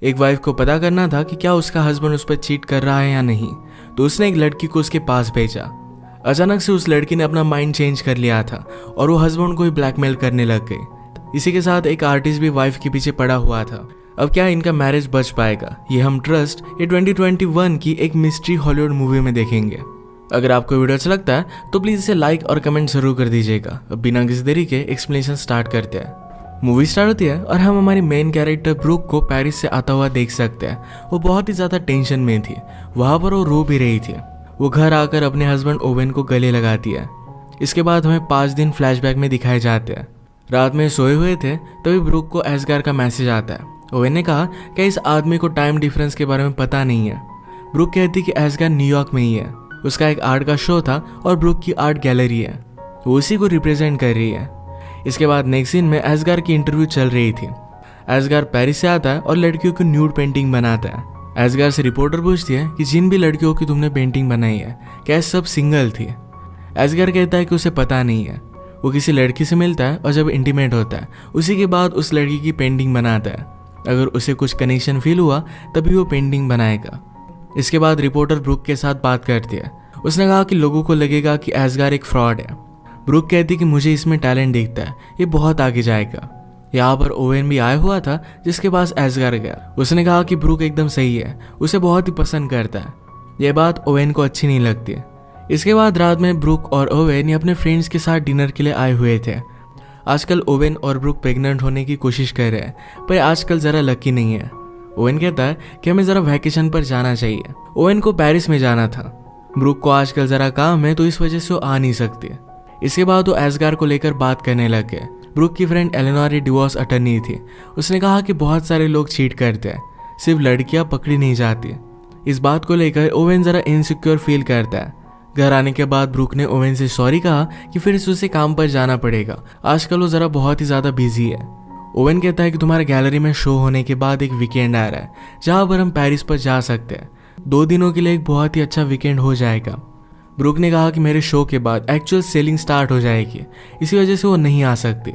एक वाइफ को पता करना था कि क्या उसका हस्बैंड उस पर चीट कर रहा है या नहीं, तो उसने एक लड़की को उसके पास भेजा। अचानक से उस लड़की ने अपना माइंड चेंज कर लिया था और वो हस्बैंड को ही ब्लैकमेल करने लग गई। इसी के साथ एक आर्टिस्ट भी वाइफ के पीछे पड़ा हुआ था। अब क्या इनका मैरिज बच पाएगा, ये हम ट्रस्ट ये 2021 की एक मिस्ट्री हॉलीवुड मूवी में देखेंगे। अगर आपको वीडियो अच्छा लगता है तो प्लीज इसे लाइक और कमेंट जरूर कर दीजिएगा। अब बिना किसी देरी के एक्सप्लेनेशन स्टार्ट करते हैं। मूवी स्टार्ट होती है और हम हमारी मेन कैरेक्टर ब्रूक को पेरिस से आता हुआ देख सकते हैं। वो बहुत ही ज्यादा टेंशन में थी, वहां पर वो रो भी रही थी। वो घर आकर अपने हस्बैंड ओवेन को गले लगाती है। इसके बाद हमें 5 दिन फ्लैशबैक में दिखाए जाते हैं। रात में सोए हुए थे तभी ब्रूक को एसगार का मैसेज आता है। ओवेन ने कहा कि इस आदमी को टाइम डिफरेंस के बारे में पता नहीं है। ब्रूक कहती कि एसगार न्यूयॉर्क में ही है। उसका एक आर्ट का शो था और ब्रूक की आर्ट गैलरी है, वो उसी को रिप्रेजेंट कर रही है। इसके बाद नेक्स्ट सीन में एसगार की इंटरव्यू चल रही थी। एसगार पेरिस से आता है और लड़कियों की न्यूड पेंटिंग बनाता है। एसगार से रिपोर्टर पूछती है कि जिन भी लड़कियों की तुमने पेंटिंग बनाई है क्या सब सिंगल थी। एसगार कहता है कि उसे पता नहीं है। वो किसी लड़की से मिलता है और जब इंटीमेट होता है उसी के बाद उस लड़की की पेंटिंग बनाता है। अगर उसे कुछ कनेक्शन फील हुआ तभी वो पेंटिंग बनाएगा। इसके बाद रिपोर्टर ब्रूक के साथ बात करती है। उसने कहा कि लोगों को लगेगा कि एसगार एक फ्रॉड है। ब्रूक कहती कि मुझे इसमें टैलेंट दिखता है, ये बहुत आगे जाएगा। यहाँ पर ओवेन भी आया हुआ था जिसके पास एसगार गया। उसने कहा कि ब्रूक एकदम सही है, उसे बहुत ही पसंद करता है। यह बात ओवेन को अच्छी नहीं लगती। इसके बाद रात में ब्रूक और ओवेन अपने फ्रेंड्स के साथ डिनर के लिए आए हुए थे। आजकल ओवेन और ब्रूक प्रेग्नेंट होने की कोशिश कर रहे हैं, पर आजकल जरा लकी नहीं है। ओवेन कहता है कि हमें जरा वैकेशन पर जाना चाहिए। ओवेन को पेरिस में जाना था। ब्रूक को आजकल जरा काम है तो इस वजह से वो आ नहीं सकती। इसके बाद वो एसगार को लेकर बात करने लग गए। ब्रूक की फ्रेंड एलेनोर डिवोर्स अटर्नी थी। उसने कहा कि बहुत सारे लोग चीट करते हैं, सिर्फ लड़कियां पकड़ी नहीं जाती। इस बात को लेकर ओवेन जरा इनसिक्योर फील करता है। घर आने के बाद ब्रूक ने ओवेन से सॉरी कहा कि फिर से उसे काम पर जाना पड़ेगा, आजकल वो जरा बहुत ही ज्यादा बिजी है। ओवेन कहता है कि तुम्हारे गैलरी में शो होने के बाद एक वीकेंड आ रहा है जहां पर हम पेरिस पर जा सकते हैं। 2 दिनों के लिए एक बहुत ही अच्छा वीकेंड हो जाएगा। ब्रूक ने कहा कि मेरे शो के बाद एक्चुअल सेलिंग स्टार्ट हो जाएगी, इसी वजह से वो नहीं आ सकती।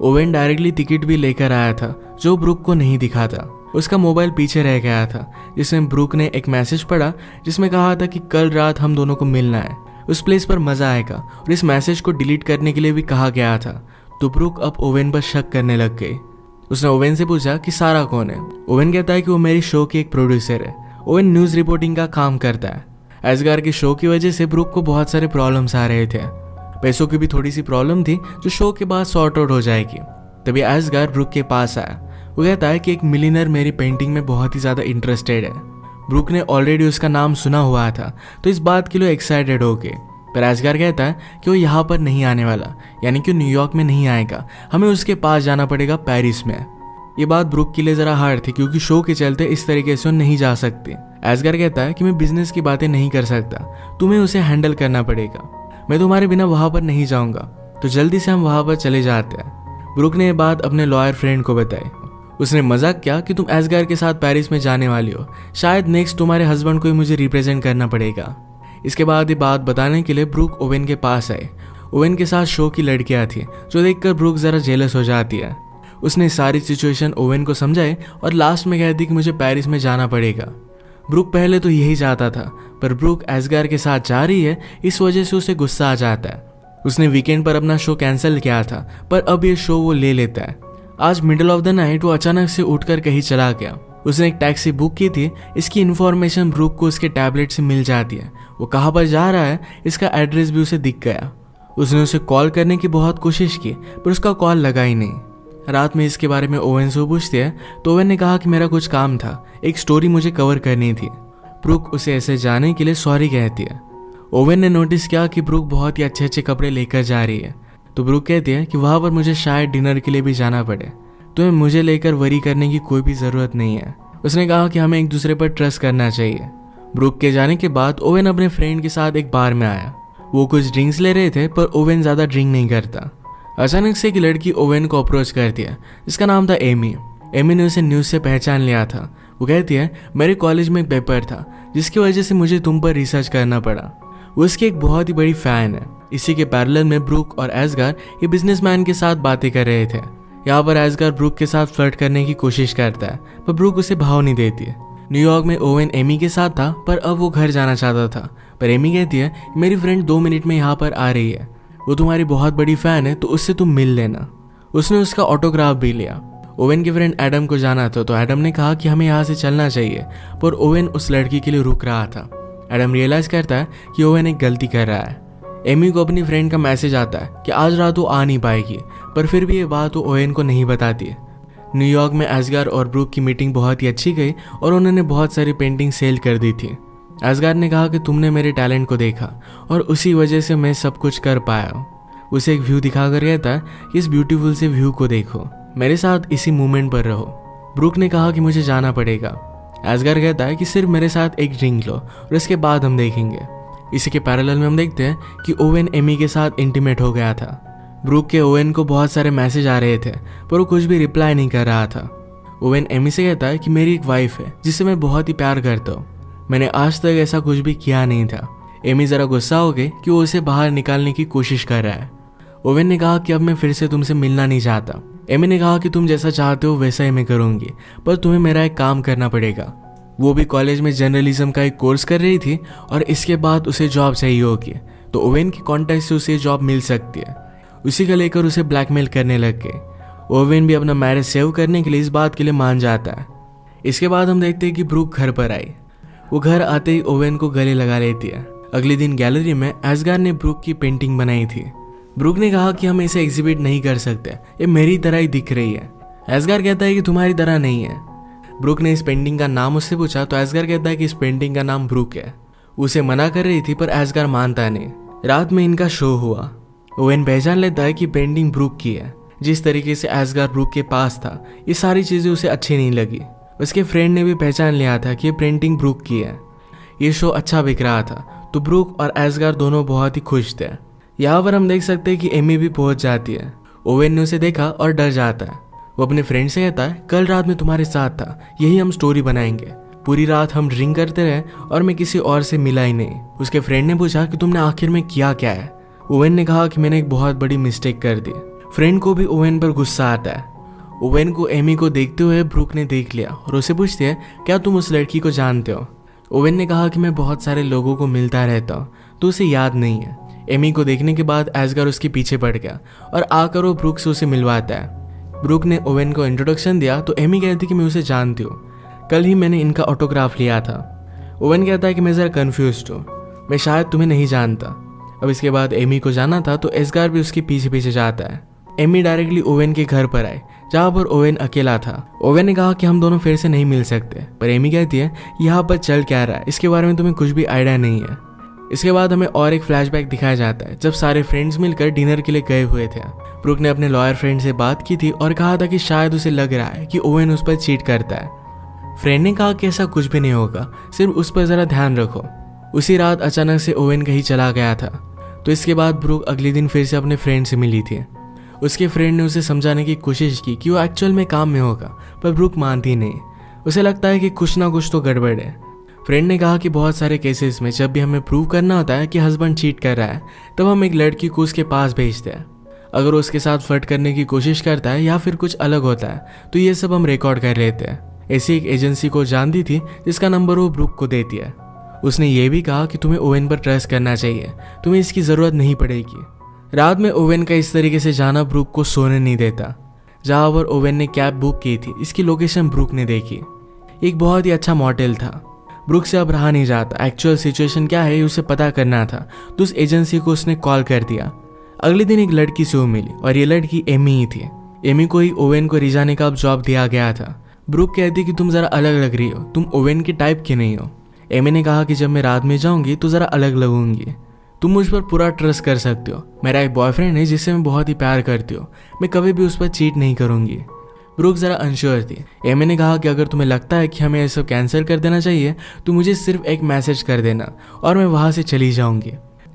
ओवेन डायरेक्टली टिकट भी लेकर आया था जो ब्रूक को नहीं दिखा था। उसका मोबाइल पीछे रह गया था, जिसमें ब्रूक ने एक मैसेज पढ़ा जिसमें कहा था कि कल रात हम दोनों को मिलना है, उस प्लेस पर मजा आएगा। और इस मैसेज को डिलीट करने के लिए भी कहा गया था। तो ब्रूक अब ओवेन पर शक करने लग गई। उसने ओवेन से पूछा कि सारा कौन है। ओवेन कहता है कि वो मेरी शो की एक प्रोड्यूसर है। ओवेन न्यूज रिपोर्टिंग का काम करता है। एसगार के शो की वजह से ब्रूक को बहुत सारे प्रॉब्लम्स आ रहे थे। पैसों की भी थोड़ी सी प्रॉब्लम थी जो शो के बाद सॉर्ट आउट हो जाएगी। तभी एसगार ब्रूक के पास आया। वो कहता है कि एक मिलियनर मेरी पेंटिंग में बहुत ही ज्यादा इंटरेस्टेड है। ब्रूक ने ऑलरेडी उसका नाम सुना हुआ था तो इस बात के लिए एक्साइटेड हो गए। पर एसगार कहता है कि वो यहाँ पर नहीं आने वाला, यानी कि न्यूयॉर्क में नहीं आएगा, हमें उसके पास जाना पड़ेगा पेरिस में। ये बात ब्रूक के लिए जरा हार्ड थी क्योंकि शो के चलते इस तरीके से वो नहीं जा सकती। एसगार कहता है कि मैं बिजनेस की बातें नहीं कर सकता, तुम्हें उसे हैंडल करना पड़ेगा, मैं तुम्हारे बिना वहां पर नहीं जाऊंगा। तो जल्दी से हम वहां पर चले जाते हैं। ब्रूक ने यह बात अपने लॉयर फ्रेंड को बताई। उसने मजाक किया कि तुम एसगार के साथ पेरिस में जाने वाली हो, शायद नेक्स्ट तुम्हारे हस्बैंड को ही मुझे रिप्रेजेंट करना पड़ेगा। इसके बाद ये बात बताने के लिए ब्रूक ओवेन के पास आए। ओवेन के साथ शो की लड़कियां थी जो देखकर ब्रूक जरा जेलस हो जाती है। उसने सारी सिचुएशन ओवेन को समझाई और लास्ट में कहती कि मुझे पेरिस में जाना पड़ेगा। ब्रूक पहले तो यही चाहता था, पर ब्रूक एसगार के साथ जा रही है, इस वजह से उसे गुस्सा आ जाता है। उसने वीकेंड पर अपना शो कैंसिल किया था, पर अब ये शो वो ले लेता है। आज मिडिल ऑफ द नाइट वो अचानक से उठकर कहीं चला गया। उसने एक टैक्सी बुक की थी। इसकी इन्फॉर्मेशन ब्रूक को उसके टैबलेट से मिल जाती है। वो कहाँ पर जा रहा है इसका एड्रेस भी उसे दिख गया। उसने उसे कॉल करने की बहुत कोशिश की पर उसका कॉल लगा ही नहीं। रात में इसके बारे में ओवेन से पूछते हैं तो ओवेन ने कहा कि मेरा कुछ काम था, एक स्टोरी मुझे कवर करनी थी। ब्रूक उसे ऐसे जाने के लिए सॉरी कहती है। ओवेन ने नोटिस किया कि ब्रूक बहुत ही अच्छे अच्छे कपड़े लेकर जा रही है, तो ब्रूक कहती है कि वहां पर मुझे शायद डिनर के लिए भी जाना पड़े, तुम्हें मुझे लेकर वरी करने की कोई भी जरूरत नहीं है। उसने कहा कि हमें एक दूसरे पर ट्रस्ट करना चाहिए। ब्रूक के जाने के बाद ओवेन अपने फ्रेंड के साथ एक बार में आया। वो कुछ ड्रिंक्स ले रहे थे पर ओवेन ज्यादा ड्रिंक नहीं करता। अचानक से एक लड़की ओवेन को अप्रोच करती है जिसका नाम था एमी। एमी ने उसे न्यूज से पहचान लिया था। वो कहती है मेरे कॉलेज में एक पेपर था जिसकी वजह से मुझे तुम पर रिसर्च करना पड़ा। वो उसकी एक बहुत ही बड़ी फैन है। इसी के पैरेलल में ब्रूक और एसगार ये बिजनेसमैन के साथ बातें कर रहे थे। यहाँ पर एस्गार ब्रूक के साथ फ्लर्ट करने की कोशिश करता है, पर ब्रूक उसे भाव नहीं देती है। न्यूयॉर्क में ओवेन एमी के साथ था, पर अब वो घर जाना चाहता था। पर एमी कहती है मेरी फ्रेंड 2 मिनट में यहाँ पर आ रही है, वो तुम्हारी बहुत बड़ी फैन है, तो उससे तुम मिल लेना। उसने उसका ऑटोग्राफ भी लिया। ओवेन के फ्रेंड एडम को जाना था, तो एडम ने कहा कि हमें यहाँ से चलना चाहिए, पर ओवेन उस लड़की के लिए रुक रहा था। एडम रियलाइज करता है कि ओवेन एक गलती कर रहा है। एमी को अपनी फ्रेंड का मैसेज आता है कि आज रात वो आ नहीं पाएगी, पर फिर भी ये बात वो ओवेन को नहीं बताती है। न्यूयॉर्क में एस्गार और ब्रूक की मीटिंग बहुत ही अच्छी गई और उन्होंने बहुत सारी पेंटिंग सेल कर दी थी। एस्गार ने कहा कि तुमने मेरे टैलेंट को देखा और उसी वजह से मैं सब कुछ कर पाया हूँ। उसे एक व्यू दिखाकर कहता है कि इस ब्यूटीफुल से व्यू को देखो, मेरे साथ इसी मूवमेंट पर रहो। ब्रूक ने कहा कि मुझे जाना पड़ेगा। एस्गार कहता है कि सिर्फ मेरे साथ एक ड्रिंक लो और इसके बाद हम देखेंगे। इसी के पैरेलल में हम देखते हैं कि ओवेन एमी के साथ इंटीमेट हो गया था। ब्रूक के ओवेन को बहुत सारे मैसेज आ रहे थे, पर वो कुछ भी रिप्लाई नहीं कर रहा था। ओवेन एमी से कहता है कि मेरी एक वाइफ है जिससे मैं बहुत ही प्यार करता हूँ, मैंने आज तक ऐसा कुछ भी किया नहीं था। एमी जरा गुस्सा हो गई कि वो उसे बाहर निकालने की कोशिश कर रहा है। ओवेन ने कहा कि अब मैं फिर से तुमसे मिलना नहीं चाहता। एमी ने कहा कि तुम जैसा चाहते हो वैसा ही मैं करूंगी, पर तुम्हें मेरा एक काम करना पड़ेगा। वो भी कॉलेज में जर्नलिज्म का एक कोर्स कर रही थी और इसके बाद उसे जॉब चाहिए होगी, तो ओवेन के कॉन्टैक्ट से उसे जॉब मिल सकती है। उसी का लेकर उसे ब्लैकमेल करने लग गए। ओवेन भी अपना मैरिज सेव करने के लिए इस बात के लिए मान जाता है। इसके बाद हम देखते हैं कि ब्रूक घर पर आई। वो घर आते ही ओवेन को गले लगा लेती है। अगले दिन गैलरी में एस्गार ने ब्रूक की पेंटिंग बनाई थी। ब्रूक ने कहा कि हम इसे एग्जिबिट नहीं कर सकते, ये मेरी तरह ही दिख रही है। एस्गार कहता है कि तुम्हारी तरह नहीं है। ब्रूक ने इस पेंटिंग का नाम उससे पूछा, तो एस्गार कहता है कि इस पेंटिंग का नाम ब्रूक है। उसे मना कर रही थी, पर एस्गार मानता नहीं। रात में इनका शो हुआ। ओवेन पहचान लेता है कि पेंटिंग ब्रूक की है। जिस तरीके से एस्गार ब्रूक के पास था, ये सारी चीजें उसे अच्छी नहीं लगी। उसके फ्रेंड ने भी पहचान लिया था कि ये पेंटिंग ब्रूक की है। ये शो अच्छा बिक रहा था, तो ब्रूक और एस्गार दोनों बहुत ही खुश थे। यहाँ पर हम देख सकते हैं कि एमी भी पहुंच जाती है। ओवेन ने उसे देखा और डर जाता है। वो अपने फ्रेंड से कहता है कल रात में तुम्हारे साथ था, यही हम स्टोरी बनाएंगे। पूरी रात हम ड्रिंक करते रहे और मैं किसी और से मिला ही नहीं। उसके फ्रेंड ने पूछा कि तुमने आखिर में किया क्या है। ओवेन ने कहा कि मैंने एक बहुत बड़ी मिस्टेक कर दी। फ्रेंड को भी ओवेन पर गुस्सा आता है। ओवेन को एमी को देखते हुए ब्रूक ने देख लिया और उसे पूछती है क्या तुम उस लड़की को जानते हो। ओवेन ने कहा कि मैं बहुत सारे लोगों को मिलता रहता हूँ, तो उसे याद नहीं है। एमी को देखने के बाद एस्गार उसके पीछे पड़ गया और आकर वो ब्रूक से उसे मिलवाता है। ब्रूक ने ओवेन को इंट्रोडक्शन दिया, तो एमी कहती कि मैं उसे जानती हूँ, कल ही मैंने इनका ऑटोग्राफ लिया था। ओवेन कहता है कि मैं ज़रा कन्फ्यूज्ड हूँ, मैं शायद तुम्हें नहीं जानता। अब इसके बाद एमी को जाना था, तो एस्गार भी उसके पीछे पीछे जाता है। एमी डायरेक्टली ओवेन के घर पर आए, जहाँ पर ओवेन अकेला था। ओवेन ने कहा कि हम दोनों फिर से नहीं मिल सकते, पर एमी कहती है यहाँ पर चल क्या रहा है, इसके बारे में तुम्हें कुछ भी आइडिया नहीं है। इसके बाद हमें और एक फ्लैशबैक दिखाया जाता है, जब सारे फ्रेंड्स मिलकर डिनर के लिए गए हुए थे। ब्रूक ने अपने लॉयर फ्रेंड से बात की थी और कहा था कि शायद उसे लग रहा है कि ओवेन उस पर चीट करता है। फ्रेंड ने कहा कि ऐसा कुछ भी नहीं होगा, सिर्फ उस पर ज़रा ध्यान रखो। उसी रात अचानक से ओवेन कहीं चला गया था, तो इसके बाद ब्रूक अगले दिन फिर से अपने फ्रेंड से मिली थी। उसके फ्रेंड ने उसे समझाने की कोशिश की कि वो एक्चुअल में काम में होगा, पर ब्रूक मानती नहीं। उसे लगता है कि कुछ ना कुछ तो गड़बड़ है। फ्रेंड ने कहा कि बहुत सारे केसेस में जब भी हमें प्रूव करना होता है कि हस्बैंड चीट कर रहा है, तब हम एक लड़की को उसके पास भेजते हैं। अगर वो उसके साथ फ्लर्ट करने की कोशिश करता है या फिर कुछ अलग होता है, तो ये सब हम रिकॉर्ड कर लेते हैं। ऐसी एक एजेंसी को जानती थी जिसका नंबर वो ब्रूक को देती है। उसने ये भी कहा कि तुम्हें ओवेन पर ट्रस्ट करना चाहिए, तुम्हें इसकी ज़रूरत नहीं पड़ेगी। रात में ओवेन का इस तरीके से जाना ब्रूक को सोने नहीं देता। जहाँ पर ओवेन ने कैब बुक की थी, इसकी लोकेशन ब्रूक ने देखी। एक बहुत ही अच्छा मॉडल था। ब्रूक से अब रहा नहीं जाता, एक्चुअल सिचुएशन क्या है उसे पता करना था, तो उस एजेंसी को उसने कॉल कर दिया। अगले दिन एक लड़की से वो मिली और ये लड़की एमी ही थी। एमी को ही ओवेन को रिजाने का अब जॉब दिया गया था। ब्रूक कहती कि तुम ज़रा अलग लग रही हो, तुम ओवेन के टाइप की नहीं हो। एमी ने कहा कि जब मैं रात में जाऊंगी तो ज़रा अलग लगूंगी, तुम मुझ पर पूरा ट्रस्ट कर सकते हो। मेरा एक बॉयफ्रेंड है जिससे मैं बहुत ही प्यार करती हूँ, मैं कभी भी उस पर चीट नहीं करूंगी। ब्रूक ज़रा अनश्योर थी। एमी ने कहा कि अगर तुम्हें लगता है कि हमें ये सब कैंसिल कर देना चाहिए, तो मुझे सिर्फ एक मैसेज कर देना और मैं वहाँ से चली जाऊंगी।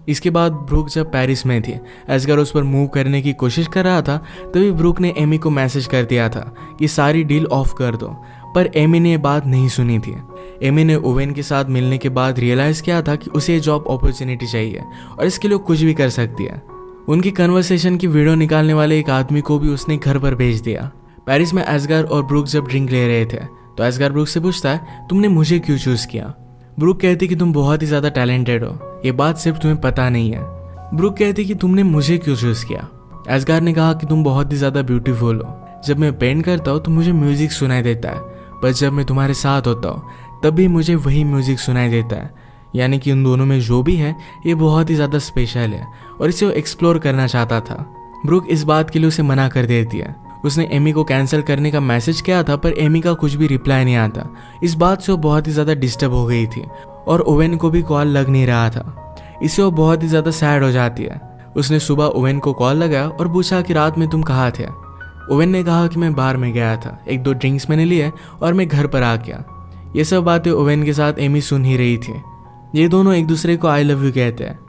इसके बाद ब्रूक जब पेरिस में थी, एस्गार उस पर मूव करने की कोशिश कर रहा था, तभी ब्रूक ने एमी को मैसेज कर दिया था कि सारी डील ऑफ कर दो, पर एमी ने ये बात नहीं सुनी थी। एमी ने ओवेन के साथ मिलने के बाद रियलाइज़ किया था कि उसे जॉब अपॉर्चुनिटी चाहिए और इसके लिए कुछ भी कर सकती है। उनकी कन्वर्सेशन की वीडियो निकालने वाले एक आदमी को भी उसने घर पर भेज दिया। पेरिस में एस्गार और ब्रूक जब ड्रिंक ले रहे थे तो एस्गार ब्रूक से पूछता है, तुमने मुझे क्यों चूज किया? ब्रूक कहती कि तुम बहुत ही ज्यादा टैलेंटेड हो, ये बात सिर्फ तुम्हें पता नहीं है। ब्रूक कहती कि तुमने मुझे क्यों चूज किया? एस्गार ने कहा कि तुम बहुत ही ज्यादा ब्यूटीफुल हो, जब मैं पेंट करता हूँ तो मुझे म्यूजिक सुनाई देता है, पर जब मैं तुम्हारे साथ होता हूँ तब भी मुझे वही म्यूजिक सुनाई देता है। यानी कि उन दोनों में जो भी है ये बहुत ही ज़्यादा स्पेशल है और इसे वो एक्सप्लोर करना चाहता था। ब्रूक इस बात के लिए उसे मना कर देती है। उसने एमी को कैंसिल करने का मैसेज किया था पर एमी का कुछ भी रिप्लाई नहीं आता। इस बात से वो बहुत ही ज़्यादा डिस्टर्ब हो गई थी और ओवेन को भी कॉल लग नहीं रहा था। इससे वो बहुत ही ज़्यादा सैड हो जाती है। उसने सुबह ओवेन को कॉल लगाया और पूछा कि रात में तुम कहाँ थे? ओवेन ने कहा कि मैं बार में गया था, 1-2 ड्रिंक्स मैंने लिए और मैं घर पर आ गया। ये सब बातें ओवेन के साथ एमी सुन ही रही थी। ये दोनों एक दूसरे को आई लव यू कहते हैं।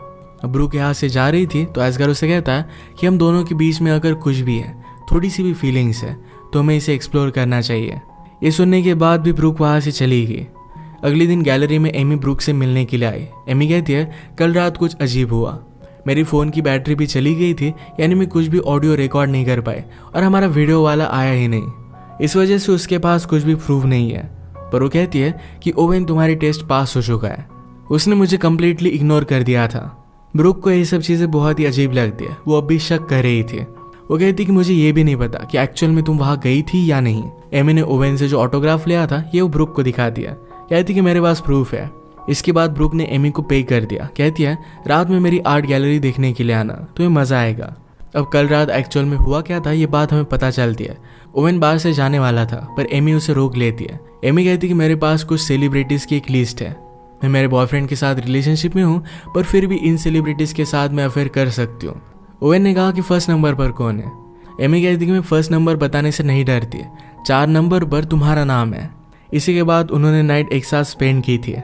अब ब्रूक यहाँ से जा रही थी तो एस्गार उसे कहता है कि हम दोनों के बीच में अगर कुछ भी है, थोड़ी सी भी फीलिंग्स है, तो हमें इसे एक्सप्लोर करना चाहिए। ये सुनने के बाद भी ब्रूक वहाँ से चली गई। अगले दिन गैलरी में एमी ब्रूक से मिलने के लिए आई। एमी कहती है, कल रात कुछ अजीब हुआ, मेरी फ़ोन की बैटरी भी चली गई थी, यानी मैं कुछ भी ऑडियो रिकॉर्ड नहीं कर पाए और हमारा वीडियो वाला आया ही नहीं। इस वजह से उसके पास कुछ भी प्रूफ नहीं है। पर वो कहती है कि ओवेन तुम्हारी टेस्ट पास हो चुका है, उसने मुझे कम्प्लीटली इग्नोर कर दिया था। ब्रूक को ये सब चीज़ें बहुत ही अजीब लगती है। वो अब भी शक कर रही थी। वो कहती कि मुझे ये भी नहीं पता कि एक्चुअल में तुम वहाँ गई थी या नहीं। एमी ने ओवेन से जो ऑटोग्राफ लिया था ये वो ब्रूक को दिखा दिया। कहती कि मेरे पास प्रूफ है। इसके बाद ब्रूक ने एमी को पे कर दिया। कहती है, रात में मेरी आर्ट गैलरी देखने के लिए आना, तुम्हें मज़ा आएगा। अब कल रात एक्चुअल में हुआ क्या था ये बात हमें पता चलती है। ओवेन बाहर से जाने वाला था पर एमी उसे रोक लेती है। एमी कहती कि मेरे पास कुछ सेलिब्रिटीज़ की एक लिस्ट है, मैं मेरे बॉयफ्रेंड के साथ रिलेशनशिप में हूँ पर फिर भी इन सेलिब्रिटीज़ के साथ मैं अफेयर कर सकती हूँ। ओवेन ने कहा कि फर्स्ट नंबर पर कौन है? एमी कहती कि मैं फर्स्ट नंबर बताने से नहीं डरती, 4 नंबर पर तुम्हारा नाम है। इसी के बाद उन्होंने नाइट एक साथ स्पेंड की थी।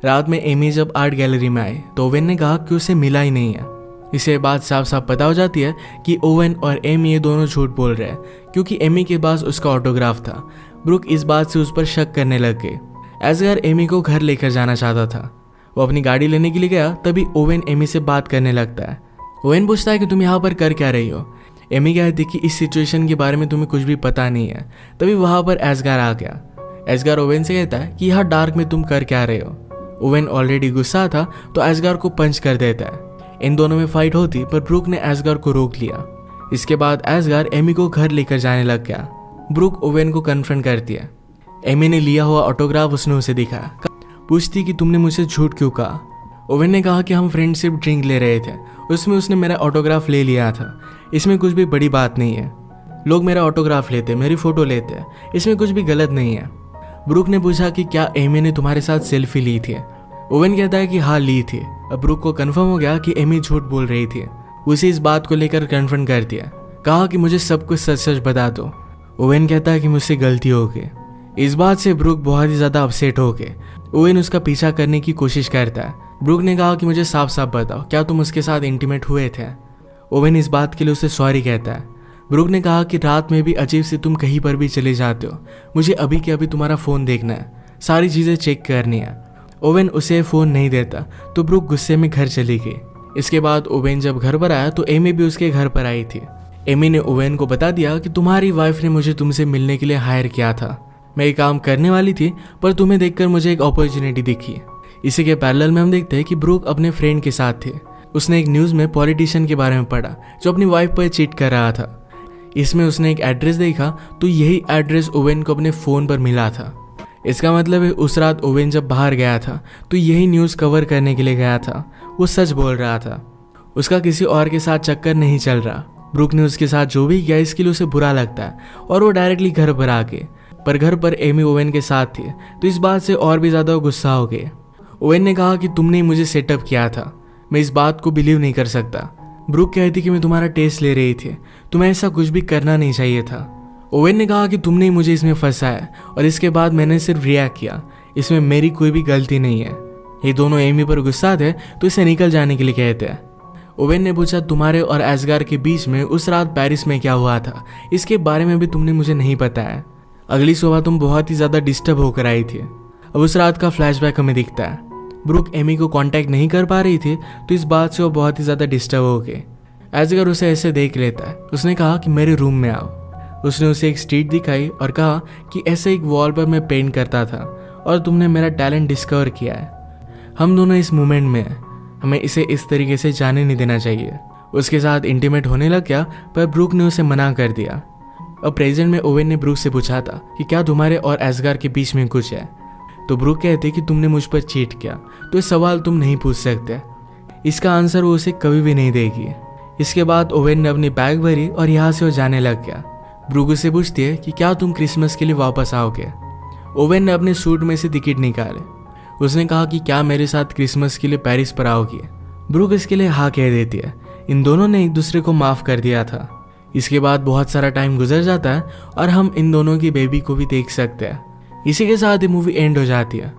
रात में एमी जब आर्ट गैलरी में आई तो ओवेन ने कहा कि उसे मिला ही नहीं है। इससे बात साफ साफ पता हो जाती है कि ओवेन और एमी ये दोनों झूठ बोल रहे हैं, क्योंकि एमी के पास उसका ऑटोग्राफ था। ब्रूक इस बात से उस पर शक करने लग गई। एस्गार एमी को घर लेकर जाना चाहता था। वो अपनी गाड़ी लेने के लिए गया, तभी ओवेन एमी से बात करने लगता है। ओवेन पूछता है कि तुम यहाँ पर कर क्या रही हो? एमी कहती कि इस सिचुएशन के बारे में तुम्हें कुछ भी पता नहीं है। तभी वहाँ पर एस्गार आ गया। एस्गार ओवेन से कहता है कि यहाँ डार्क में तुम कर क्या रहे हो? ओवेन ऑलरेडी गुस्सा था तो एस्गार को पंच कर देता है। इन दोनों में फाइट होती पर ब्रूक ने एस्गार को रोक लिया। इसके बाद एस्गार एमी को घर लेकर जाने लग गया। ब्रूक ओवेन को कन्फ्रंट करती है। एमी ने लिया हुआ ऑटोग्राफ उसने उसे दिखाया। पूछती कि तुमने मुझसे झूठ क्यों कहा? ओवेन ने कहा कि हम फ्रेंडशिप ड्रिंक ले रहे थे, उसमें उसने मेरा ऑटोग्राफ ले लिया था, इसमें कुछ भी बड़ी बात नहीं है। लोग मेरा ऑटोग्राफ लेते, मेरी फ़ोटो लेते, इसमें कुछ भी गलत नहीं है। ब्रूक ने पूछा कि क्या एमी ने तुम्हारे साथ सेल्फी ली थी? ओवेन कहता है कि हाँ ली थी। अब ब्रूक को कंफर्म हो गया कि एमी झूठ बोल रही थी। उसे इस बात को लेकर कन्फ्रंट कर दिया। कहा कि मुझे सब कुछ सच सच बता दो। ओवेन कहता है कि मुझसे गलती हो गई। इस बात से ब्रूक बहुत ही ज़्यादा अपसेट हो गए। ओवेन उसका पीछा करने की कोशिश करता है। ब्रूक ने कहा कि मुझे साफ साफ बताओ, क्या तुम उसके साथ इंटीमेट हुए थे? ओवेन इस बात के लिए उसे सॉरी कहता है। ब्रूक ने कहा कि रात में भी अजीब से तुम कहीं पर भी चले जाते हो, मुझे अभी के अभी तुम्हारा फ़ोन देखना है, सारी चीज़ें चेक करनी है। ओवेन उसे फ़ोन नहीं देता तो ब्रूक गुस्से में घर चली गई। इसके बाद ओवेन जब घर पर आया तो एमी भी उसके घर पर आई थी। एमी ने ओवेन को बता दिया कि तुम्हारी वाइफ ने मुझे तुमसे मिलने के लिए हायर किया था। मैं ये काम करने वाली थी पर तुम्हें देखकर मुझे एक अपॉर्चुनिटी दिखी। इसी के पैरेलल में हम देखते हैं कि ब्रूक अपने फ्रेंड के साथ थे। उसने एक न्यूज़ में पॉलिटिशियन के बारे में पढ़ा जो अपनी वाइफ पर चीट कर रहा था। इसमें उसने एक एड्रेस देखा तो यही एड्रेस ओवेन को अपने फ़ोन पर मिला था। इसका मतलब है उस रात ओवेन जब बाहर गया था तो यही न्यूज़ कवर करने के लिए गया था। वो सच बोल रहा था, उसका किसी और के साथ चक्कर नहीं चल रहा। ब्रूक ने उसके साथ जो भी किया इसके लिए उसे बुरा लगता है और वो डायरेक्टली घर पर आ गए। पर घर पर एमी ओवेन के साथ थी तो इस बात से और भी ज़्यादा गुस्सा हो गए। ओवेन ने कहा कि तुमने मुझे सेटअप किया था, मैं इस बात को बिलीव नहीं कर सकता। ब्रूक कहती कि मैं तुम्हारा टेस्ट ले रही थी, तुम्हें ऐसा कुछ भी करना नहीं चाहिए था। ओवेन ने कहा कि तुमने मुझे इसमें फंसाया और इसके बाद मैंने सिर्फ रिएक्ट किया, इसमें मेरी कोई भी गलती नहीं है। ये दोनों एमी पर गुस्सा थे तो इसे निकल जाने के लिए कहते हैं। ओवेन ने पूछा तुम्हारे और एस्गार के बीच में उस रात पेरिस में क्या हुआ था, इसके बारे में भी तुमने मुझे नहीं बताया। अगली सुबह तुम बहुत ही ज़्यादा डिस्टर्ब होकर आई थी। अब उस रात का फ्लैशबैक हमें दिखता है। ब्रूक एमी को कांटेक्ट नहीं कर पा रही थी तो इस बात से वो बहुत ही ज़्यादा डिस्टर्ब हो गए। एजगर उसे ऐसे देख लेता है। उसने कहा कि मेरे रूम में आओ। उसने उसे एक स्ट्रीट दिखाई और कहा कि ऐसे एक वॉल पर मैं पेंट करता था और तुमने मेरा टैलेंट डिस्कवर किया है। हम दोनों इस मोमेंट में हैं, हमें इसे इस तरीके से जाने नहीं देना चाहिए। उसके साथ इंटीमेट होने लग गया, पर ब्रूक ने उसे मना कर दिया। अब प्रेजेंट में ओवेन ने ब्रूक से पूछा था कि क्या तुम्हारे और एसगार के बीच में कुछ है। तो ब्रूक कहते कि तुमने मुझ पर चीट किया, तो ये सवाल तुम नहीं पूछ सकते। इसका आंसर वो उसे कभी भी नहीं देगी। इसके बाद ओवेन ने अपनी बैग भरी और यहाँ से वो जाने लग गया। ब्रूक उसे पूछती है कि क्या तुम क्रिसमस के लिए वापस आओगे। ओवेन ने अपने सूट में से टिकट निकाले। उसने कहा कि क्या मेरे साथ क्रिसमस के लिए पेरिस पर आओगी। ब्रूक इसके लिए हाँ कह देती है। इन दोनों ने एक दूसरे को माफ कर दिया था। इसके बाद बहुत सारा टाइम गुजर जाता है और हम इन दोनों की बेबी को भी देख सकते हैं। इसी के साथ ये मूवी एंड हो जाती है।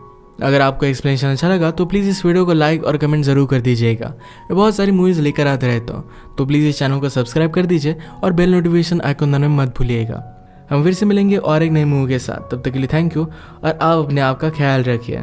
अगर आपको एक्सप्लेनेशन अच्छा लगा तो प्लीज़ इस वीडियो को लाइक और कमेंट ज़रूर कर दीजिएगा। मैं बहुत सारी मूवीज़ लेकर आते रहता हूँ, तो प्लीज़ इस चैनल को सब्सक्राइब कर दीजिए और बेल नोटिफिकेशन आइकन दबाना मत भूलिएगा। हम फिर से मिलेंगे और एक नई मूवी के साथ। तब तक के लिए थैंक यू और आप अपने आप का ख्याल रखिए।